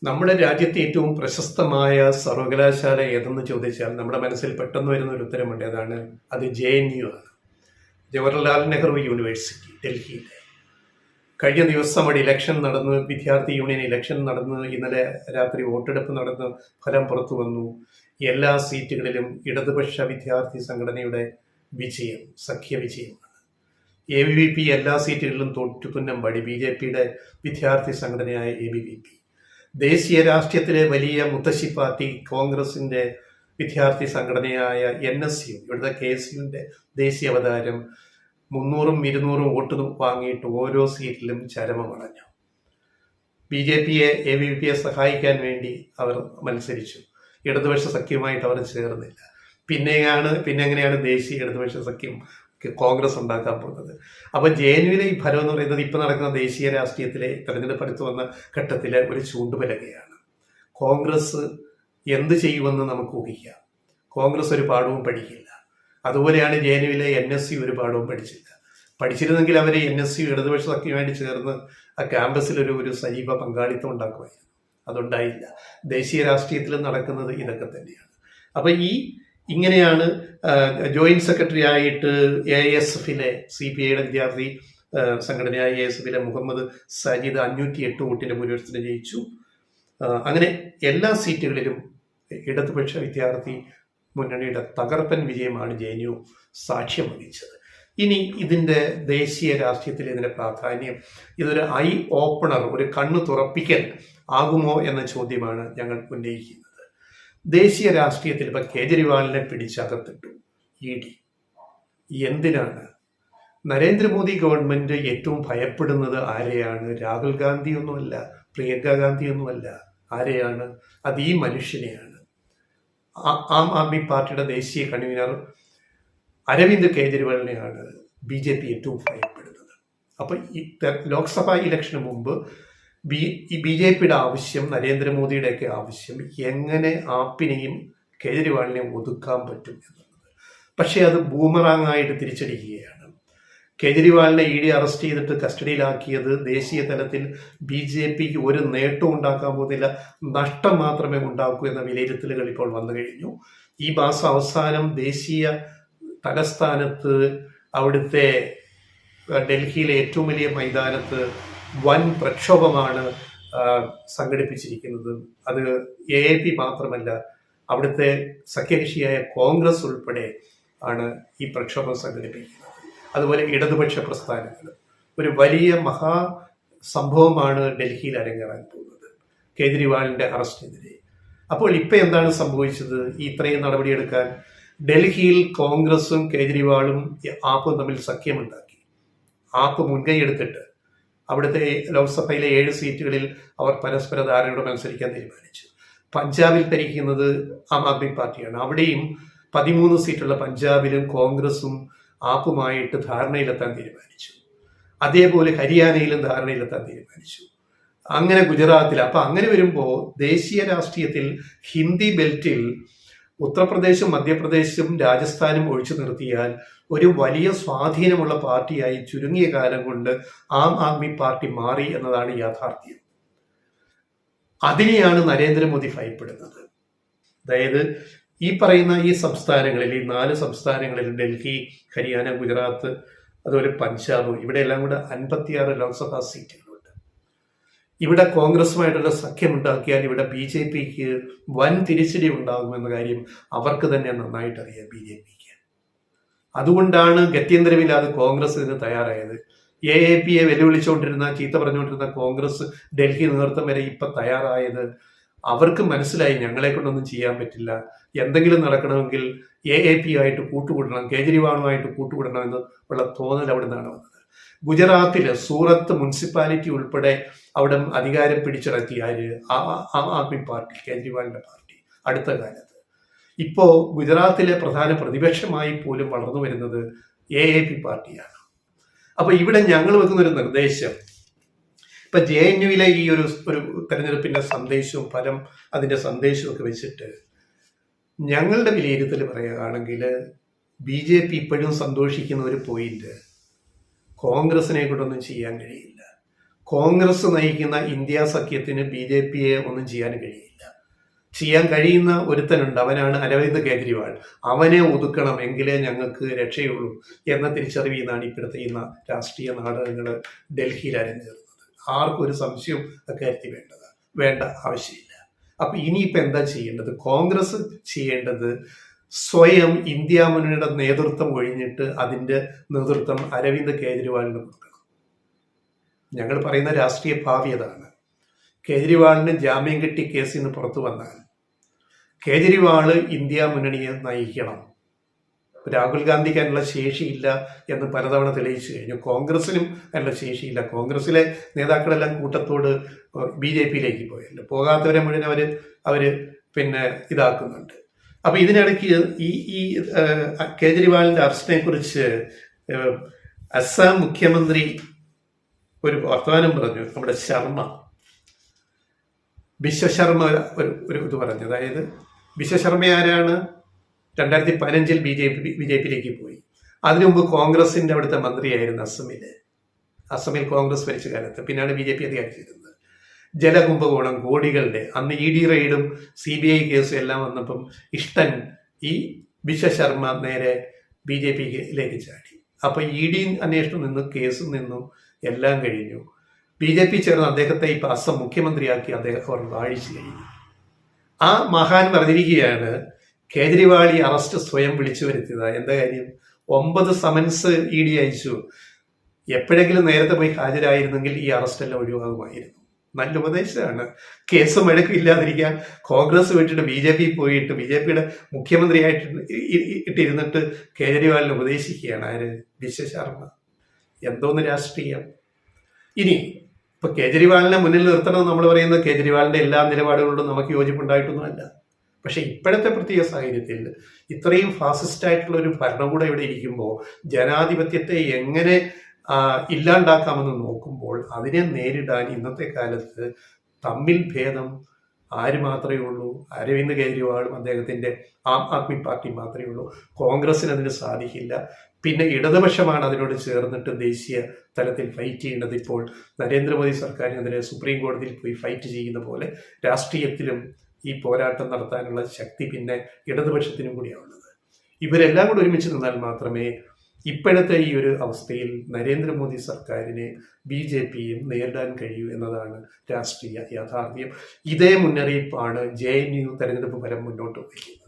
നമ്മുടെ രാജ്യത്തെ ഏറ്റവും പ്രശസ്തമായ സർവകലാശാല ഏതെന്ന് ചോദിച്ചാൽ നമ്മുടെ മനസ്സിൽ പെട്ടെന്ന് വരുന്ന ഒരു ഉത്തരമുണ്ട്. അതാണ് അത് JNU ആണ്. ജവഹർലാൽ നെഹ്റു യൂണിവേഴ്സിറ്റി, ഡൽഹിയിലെ. കഴിഞ്ഞ ദിവസം അവിടെ ഇലക്ഷൻ നടന്ന്, വിദ്യാർത്ഥി യൂണിയൻ ഇലക്ഷൻ നടന്ന്, ഇന്നലെ രാത്രി വോട്ടെടുപ്പ് നടന്ന് ഫലം പുറത്തു വന്നു. എല്ലാ സീറ്റുകളിലും ഇടതുപക്ഷ വിദ്യാർത്ഥി സംഘടനയുടെ വിജയം, സഖ്യ വിജയമാണ്. ABVP എല്ലാ സീറ്റുകളിലും തോറ്റുതുന്നം പടി. BJPയുടെ വിദ്യാർത്ഥി സംഘടനയായ ABVP. ദേശീയ രാഷ്ട്രീയത്തിലെ വലിയ മുത്തശ്ശി പാർട്ടി കോൺഗ്രസിന്റെ വിദ്യാർത്ഥി സംഘടനയായ NSU, ഇവിടുത്തെ KSUവിന്റെ ദേശീയ അവതാരം 300-200 വോട്ട് വാങ്ങിയിട്ട് ഓരോ സീറ്റിലും ചരമമടഞ്ഞു. BJPയെ ABVPയെ സഹായിക്കാൻ വേണ്ടി അവർ മത്സരിച്ചു. ഇടതുപക്ഷ സഖ്യമായിട്ട് അവർ ചേർന്നില്ല. പിന്നെ എങ്ങനെയാണ് ദേശീയ ഇടതുപക്ഷ സഖ്യം കോൺഗ്രസ് ഉണ്ടാക്കാൻ പോകുന്നത്? അപ്പൊ JNUവിലെ ഈ ഫലം എന്ന് പറയുന്നത് ഇപ്പൊ നടക്കുന്ന ദേശീയ രാഷ്ട്രീയത്തിലെ തെരഞ്ഞെടുപ്പ് അടുത്ത് വന്ന ഘട്ടത്തിലെ ഒരു ചൂണ്ടുപലകയാണ്. കോൺഗ്രസ് എന്ത് ചെയ്യുമെന്ന് നമുക്ക് ഊഹിക്കാം. കോൺഗ്രസ് ഒരു പാഠവും പഠിക്കില്ല. അതുപോലെയാണ് JNUവിലെ NSU ഒരു പാഠവും പഠിച്ചിരുന്നെങ്കിൽ അവർ NSU ഇടതുപക്ഷ സഖ്യമായിട്ട് ചേർന്ന് ആ ക്യാമ്പസിൽ ഒരു സജീവ പങ്കാളിത്തം ഉണ്ടാക്കുമായിരുന്നു. അതുണ്ടായില്ല. ദേശീയ രാഷ്ട്രീയത്തിൽ നടക്കുന്നത് ഇതൊക്കെ തന്നെയാണ്. അപ്പൊ ഇങ്ങനെയാണ് ജോയിന്റ് സെക്രട്ടറി ആയിട്ട് AISFലെ CPIയുടെ വിദ്യാർത്ഥി സംഘടനയായ AISFലെ മുഹമ്മദ് സജീദ് 508 വോട്ടിന്റെ ഭൂരിപക്ഷത്തിന് ജയിച്ചു. അങ്ങനെ എല്ലാ സീറ്റുകളിലും ഇടതുപക്ഷ വിദ്യാർത്ഥി മുന്നണിയുടെ തകർപ്പൻ വിജയമാണ് JNU സാക്ഷ്യം വഹിച്ചത്. ഇനി ഇതിന്റെ ദേശീയ രാഷ്ട്രീയത്തിൽ ഇതിന്റെ പ്രാധാന്യം, ഇതൊരു ഐ ഓപ്പണർ, ഒരു കണ്ണു തുറപ്പിക്കൽ ആകുമോ എന്ന ചോദ്യമാണ് ഞങ്ങൾ ഉന്നയിക്കുന്നത്. ദേശീയ രാഷ്ട്രീയത്തിൽ ഇപ്പൊ കേജ്രിവാളിനെ പിടിച്ചകത്തിട്ടു ED. എന്തിനാണ്? നരേന്ദ്രമോദി ഗവൺമെന്റ് ഏറ്റവും ഭയപ്പെടുന്നത് ആരെയാണ്? രാഹുൽ ഗാന്ധി ഒന്നുമല്ല, പ്രിയങ്ക ഗാന്ധി ഒന്നുമല്ല. ആരെയാണ്? അത് ഈ മനുഷ്യനെയാണ്. ആം ആദ്മി പാർട്ടിയുടെ ദേശീയ കൺവീനർ അരവിന്ദ് കേജ്രിവാളിനെയാണ് BJP ഏറ്റവും ഭയപ്പെടുന്നത്. അപ്പൊ ഈ ലോക്സഭാ ഇലക്ഷന് മുമ്പ് BJPയുടെ ആവശ്യം, നരേന്ദ്രമോദിയുടെയൊക്കെ ആവശ്യം, എങ്ങനെ ആപ്പിനെയും കേജ്രിവാളിനെയും ഒതുക്കാൻ പറ്റും എന്നുള്ളത്. പക്ഷെ അത് ബൂമറാങ് ആയിട്ട് തിരിച്ചടിക്കുകയാണ്. കേജ്രിവാളിനെ ED അറസ്റ്റ് ചെയ്തിട്ട് കസ്റ്റഡിയിലാക്കിയത് ദേശീയ തലത്തിൽ BJPക്ക് ഒരു നേട്ടവും ഉണ്ടാക്കാൻ പോകുന്നില്ല, നഷ്ടം മാത്രമേ ഉണ്ടാക്കൂ എന്ന വിലയിരുത്തലുകൾ ഇപ്പോൾ വന്നു കഴിഞ്ഞു. ഈ മാസം അവസാനം ദേശീയ തലസ്ഥാനത്ത്, അവിടുത്തെ ഡൽഹിയിലെ ഏറ്റവും വലിയ മൈതാനത്ത് വൻ പ്രക്ഷോഭമാണ് സംഘടിപ്പിച്ചിരിക്കുന്നത്. അത് AAP മാത്രമല്ല, അവിടുത്തെ സഖ്യകക്ഷിയായ കോൺഗ്രസ് ഉൾപ്പെടെ ആണ് ഈ പ്രക്ഷോഭം സംഘടിപ്പിക്കുന്നത്. അതുപോലെ ഇടതുപക്ഷ പ്രസ്ഥാനങ്ങൾ. ഒരു വലിയ മഹാസംഭവമാണ് ഡൽഹിയിൽ അരങ്ങേറാൻ പോകുന്നത് കേജ്രിവാളിന്റെ അറസ്റ്റിനെതിരെ. അപ്പോൾ ഇപ്പൊ എന്താണ് സംഭവിച്ചത്? ഇത്രയും നടപടിയെടുക്കാൻ ഡൽഹിയിൽ കോൺഗ്രസും കേജ്രിവാളും ആപ്പും തമ്മിൽ സഖ്യമുണ്ടാക്കി. ആപ്പ് മുൻകൈ എടുത്തിട്ട് അവിടുത്തെ ലോക്സഭയിലെ 7 സീറ്റുകളിൽ അവർ പരസ്പര ധാരണയോടെ മത്സരിക്കാൻ തീരുമാനിച്ചു. പഞ്ചാബിൽ ഭരിക്കുന്നത് ആം ആദ്മി പാർട്ടിയാണ്. അവിടെയും 13 സീറ്റുള്ള പഞ്ചാബിലും കോൺഗ്രസും ആപ്പുമായിട്ട് ധാരണയിലെത്താൻ തീരുമാനിച്ചു. അതേപോലെ ഹരിയാനയിലും ധാരണയിലെത്താൻ തീരുമാനിച്ചു. അങ്ങനെ ഗുജറാത്തിൽ. അപ്പൊ അങ്ങനെ വരുമ്പോൾ ദേശീയ രാഷ്ട്രീയത്തിൽ ഹിന്ദി ബെൽറ്റിൽ ഉത്തർപ്രദേശും മധ്യപ്രദേശും രാജസ്ഥാനും ഒഴിച്ചു നിർത്തിയാൽ ഒരു വലിയ സ്വാധീനമുള്ള പാർട്ടിയായി ചുരുങ്ങിയ കാലം കൊണ്ട് ആം ആദ്മി പാർട്ടി മാറി എന്നതാണ് യാഥാർത്ഥ്യം. അതിനെയാണ് നരേന്ദ്രമോദി ഭയപ്പെടുന്നത്. അതായത് ഈ പറയുന്ന ഈ സംസ്ഥാനങ്ങളിൽ, ഈ 4 സംസ്ഥാനങ്ങളിൽ, ഡൽഹി, ഹരിയാന, ഗുജറാത്ത്, അതുപോലെ പഞ്ചാബ്, ഇവിടെ എല്ലാം കൂടെ 56 ലോക്സഭാ സീറ്റുകളുണ്ട്. ഇവിടെ കോൺഗ്രസുമായിട്ടുള്ള സഖ്യമുണ്ടാക്കിയാൽ ഇവിടെ BJPക്ക് വൻ തിരിച്ചടി ഉണ്ടാകുമെന്ന കാര്യം അവർക്ക് തന്നെ നന്നായിട്ട് അറിയാം, BJPക്ക്. അതുകൊണ്ടാണ് ഗത്യന്തരമില്ലാതെ കോൺഗ്രസ് ഇതിന് തയ്യാറായത്. AAPയെ വെല്ലുവിളിച്ചുകൊണ്ടിരുന്ന, ചീത്ത പറഞ്ഞുകൊണ്ടിരുന്ന കോൺഗ്രസ് ഡൽഹി നേതൃത്വം വരെ ഇപ്പൊ തയ്യാറായത്. അവർക്ക് മനസ്സിലായി ഞങ്ങളെ കൊണ്ടൊന്നും ചെയ്യാൻ പറ്റില്ല, എന്തെങ്കിലും നടക്കണമെങ്കിൽ AAP ആയിട്ട് കൂട്ടുകൂടണം, കേജ്രിവാളുമായിട്ട് കൂട്ടുകൂടണം എന്ന് ഉള്ള തോന്നൽ അവിടെ നിന്നാണ് വന്നത്. ഗുജറാത്തില് സൂറത്ത് മുനിസിപ്പാലിറ്റി ഉൾപ്പെടെ അവിടെ അധികാരം പിടിച്ചടക്കി ആര്? Aam Aadmi party, കേജ്രിവാളിന്റെ party. അടുത്ത കാലത്ത് ഇപ്പോ ഗുജറാത്തിലെ പ്രധാന പ്രതിപക്ഷമായി പോലും വളർന്നു വരുന്നത് AAP പാർട്ടിയാണ്. അപ്പൊ ഇവിടെ ഞങ്ങൾ വെക്കുന്ന ഒരു നിർദ്ദേശം, ഇപ്പൊ JNUവിലെ ഈ ഒരു തെരഞ്ഞെടുപ്പിന്റെ സന്ദേശവും ഫലം, അതിന്റെ സന്ദേശവും ഒക്കെ വെച്ചിട്ട് ഞങ്ങളുടെ വിലയിരുത്തൽ പറയുകയാണെങ്കിൽ BJP ഇപ്പോഴും സന്തോഷിക്കുന്ന ഒരു പോയിന്റ്, കോൺഗ്രസിനെ കൊണ്ടൊന്നും ചെയ്യാൻ കഴിയില്ല. കോൺഗ്രസ് നയിക്കുന്ന ഇന്ത്യ സഖ്യത്തിന് BJPയെ ഒന്നും ചെയ്യാൻ കഴിയില്ല. ചെയ്യാൻ കഴിയുന്ന ഒരുത്തനുണ്ട്, അവനാണ് അരവിന്ദ് കേജ്രിവാൾ. അവനെ ഒതുക്കണം, എങ്കിലേ ഞങ്ങൾക്ക് രക്ഷയുള്ളൂ എന്ന തിരിച്ചറിവിന്നാണ് ഇപ്പോഴത്തെ ഈ രാഷ്ട്രീയ നാടകങ്ങൾ ഡൽഹിയിൽ അരങ്ങേറുന്നത്. ആർക്കും ഒരു സംശയവും അക്കാര്യത്തിൽ വേണ്ട ആവശ്യമില്ല. അപ്പൊ ഇനിയിപ്പോൾ എന്താ ചെയ്യേണ്ടത്? കോൺഗ്രസ് ചെയ്യേണ്ടത് സ്വയം ഇന്ത്യ മുന്നണിയുടെ നേതൃത്വം ഒഴിഞ്ഞിട്ട് അതിന്റെ നേതൃത്വം അരവിന്ദ് കേജ്രിവാളിന് കൊടുക്കണം. ഞങ്ങൾ പറയുന്ന രാഷ്ട്രീയ ഭാവി അതാണ്. കേജ്രിവാളിന് ജാമ്യം കിട്ടി കേസിൽ നിന്ന് പുറത്തു വന്നാൽ കേജ്രിവാള് ഇന്ത്യ മുന്നണിയെ നയിക്കണം. രാഹുൽ ഗാന്ധിക്ക് അതിനുള്ള ശേഷിയില്ല എന്ന് പലതവണ തെളിയിച്ചു കഴിഞ്ഞു. കോൺഗ്രസിനും അതിനുള്ള ശേഷിയില്ല. കോൺഗ്രസിലെ നേതാക്കളെല്ലാം കൂട്ടത്തോട് BJPയിലേക്ക് പോയല്ലോ. പോകാത്തവരെ മുഴുവൻ അവര് പിന്നെ ഇതാക്കുന്നുണ്ട്. അപ്പൊ ഇതിനിടയ്ക്ക് ഈ കേജ്രിവാളിന്റെ അറസ്റ്റിനെ കുറിച്ച് അസം മുഖ്യമന്ത്രി ഒരു വർത്തമാനം പറഞ്ഞു. നമ്മുടെ വിശ്വശർമ്മ ഒരു ഇത് പറഞ്ഞു. അതായത് വിശ്വശർമ്മ ആരാണ്? 2015 BJPയിലേക്ക് പോയി. അതിനു മുമ്പ് കോൺഗ്രസിന്റെ അവിടുത്തെ മന്ത്രിയായിരുന്നു അസമിൽ കോൺഗ്രസ് ഭരിച്ച കാലത്ത്. പിന്നാണ് BJP അധികാരത്തിരുന്നത്. ജലകുംഭകോണം കോടികളുടെ അന്ന് ED റെയ്ഡും CBI കേസും എല്ലാം വന്നപ്പം ഈ വിശ്വശർമ്മ നേരെ BJPയിലേക്ക് ചാടി. അപ്പൊ ED അന്വേഷണം നിന്നു, കേസും നിന്നു, എല്ലാം കഴിഞ്ഞു. BJP ചേർന്ന് അദ്ദേഹത്തെ ഇപ്പൊ അസം മുഖ്യമന്ത്രിയാക്കി അവർ വാഴിച്ചു കഴിഞ്ഞു. ആ മഹാൻ പറഞ്ഞിരിക്കുകയാണ്, കേജ്രിവാൾ ഈ അറസ്റ്റ് സ്വയം വിളിച്ചു വരുത്തിയതാണ്. എന്താ കാര്യം? 9 സമൻസ് ED അയച്ചു. എപ്പോഴെങ്കിലും നേരത്തെ പോയി ഹാജരായിരുന്നെങ്കിൽ ഈ അറസ്റ്റ് എല്ലാം ഒഴിവാകുമായിരുന്നു. നല്ല ഉപദേശമാണ്. കേസ് മഴക്കില്ലാതിരിക്കാൻ കോൺഗ്രസ് വിട്ടിട്ട് BJP പോയിട്ട് BJPയുടെ മുഖ്യമന്ത്രിയായിട്ട് ഇട്ടിരുന്നിട്ട് കേജ്രിവാളിനെ ഉപദേശിക്കുകയാണ്. ആര്? വിശ്വശർമ്മ. എന്തോന്ന് രാഷ്ട്രീയം! ഇനി ഇപ്പൊ കേജ്രിവാളിനെ മുന്നിൽ നിർത്തണമെന്ന് നമ്മൾ പറയുന്നത് കേജ്രിവാളിന്റെ എല്ലാ നിലപാടുകളോടും നമുക്ക് യോജിപ്പുണ്ടായിട്ടൊന്നുമല്ല. പക്ഷെ ഇപ്പോഴത്തെ പ്രത്യേക സാഹചര്യത്തിൽ ഇത്രയും ഫാസിസ്റ്റ് ആയിട്ടുള്ള ഒരു ഭരണകൂടം ഇവിടെ ഇരിക്കുമ്പോൾ ജനാധിപത്യത്തെ എങ്ങനെ ഇല്ലാണ്ടാക്കാമെന്ന് നോക്കുമ്പോൾ അതിനെ നേരിടാൻ ഇന്നത്തെ കാലത്ത് തമ്മിൽ ഭേദം ആര് മാത്രമേ ഉള്ളൂ? അരവിന്ദ് കേജ്രിവാളും അദ്ദേഹത്തിന്റെ ആം ആദ്മി പാർട്ടി മാത്രമേ ഉള്ളൂ. കോൺഗ്രസിന് അതിന് സാധിക്കില്ല. പിന്നെ ഇടതുപക്ഷമാണ് അതിനോട് ചേർന്നിട്ട് ദേശീയ തലത്തിൽ ഫൈറ്റ് ചെയ്യേണ്ടത്. ഇപ്പോൾ നരേന്ദ്രമോദി സർക്കാരിനെതിരെ സുപ്രീം കോടതിയിൽ പോയി ഫൈറ്റ് ചെയ്യുന്ന പോലെ രാഷ്ട്രീയത്തിലും ഈ പോരാട്ടം നടത്താനുള്ള ശക്തി പിന്നെ ഇടതുപക്ഷത്തിനും കൂടിയാണുള്ളത്. ഇവരെല്ലാം കൂടി ഒരുമിച്ച് നിന്നാൽ മാത്രമേ ഇപ്പോഴത്തെ ഈ ഒരു അവസ്ഥയിൽ നരേന്ദ്രമോദി സർക്കാരിനെ BJPയും നേരിടാൻ കഴിയൂ എന്നതാണ് രാഷ്ട്രീയ യാഥാർത്ഥ്യം. ഇതേ മുന്നറിയിപ്പാണ് JNU തെരഞ്ഞെടുപ്പ് ഫലം മുന്നോട്ട് വയ്ക്കുന്നത്.